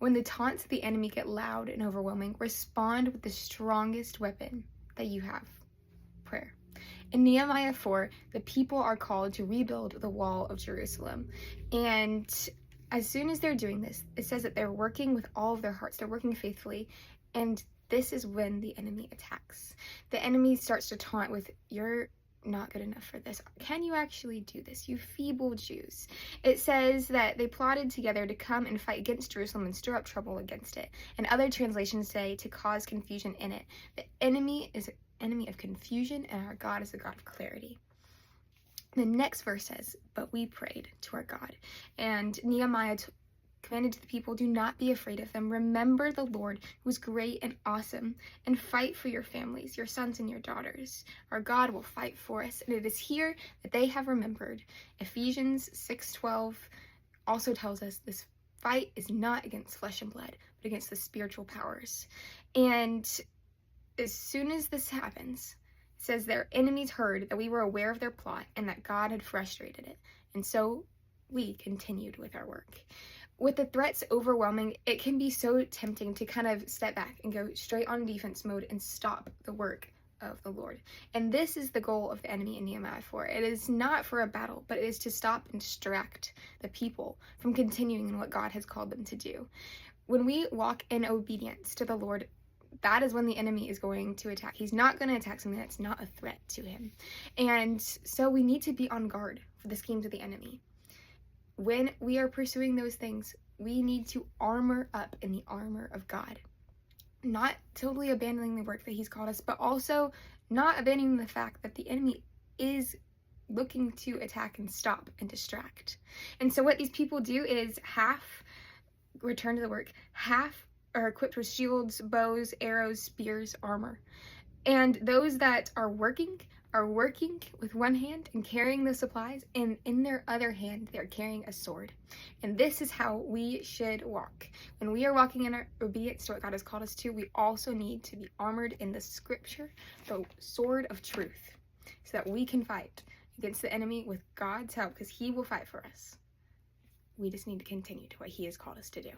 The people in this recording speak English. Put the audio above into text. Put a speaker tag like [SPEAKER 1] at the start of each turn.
[SPEAKER 1] When the taunts of the enemy get loud and overwhelming, respond with the strongest weapon that you have: prayer. In Nehemiah 4, the people are called to rebuild the wall of Jerusalem. And as soon as they're doing this, it says that they're working with all of their hearts, they're working faithfully, and this is when the enemy attacks. The enemy starts to taunt with, "You're not good enough for this. Can you actually do this, you feeble Jews?" It says that they plotted together to come and fight against Jerusalem and stir up trouble against it. And other translations say to cause confusion in it. The enemy is an enemy of confusion, and our God is a God of clarity. The next verse says, "But we prayed to our God." And Nehemiah commanded to the people, "Do not be afraid of them. Remember the Lord, who is great and awesome, and fight for your families, your sons and your daughters. Our God will fight for us." And it is here that they have remembered. Ephesians 6:12 also tells us this fight is not against flesh and blood, but against the spiritual powers. And as soon as this happens, it says their enemies heard that we were aware of their plot and that God had frustrated it. And so we continued with our work. With the threats overwhelming, it can be so tempting to kind of step back and go straight on defense mode and stop the work of the Lord. And this is the goal of the enemy in Nehemiah 4. It is not for a battle, but it is to stop and distract the people from continuing in what God has called them to do. When we walk in obedience to the Lord, that is when the enemy is going to attack. He's not going to attack something that's not a threat to him. And so we need to be on guard for the schemes of the enemy. When we are pursuing those things, we need to armor up in the armor of God. Not totally abandoning the work that he's called us, but also not abandoning the fact that the enemy is looking to attack and stop and distract. And so what these people do is half return to the work, half are equipped with shields, bows, arrows, spears, armor. And those that are working with one hand and carrying the supplies, and in their other hand, they're carrying a sword. And this is how we should walk. When we are walking in our obedience to what God has called us to, we also need to be armored in the scripture, the sword of truth, so that we can fight against the enemy with God's help, because he will fight for us. We just need to continue to what he has called us to do.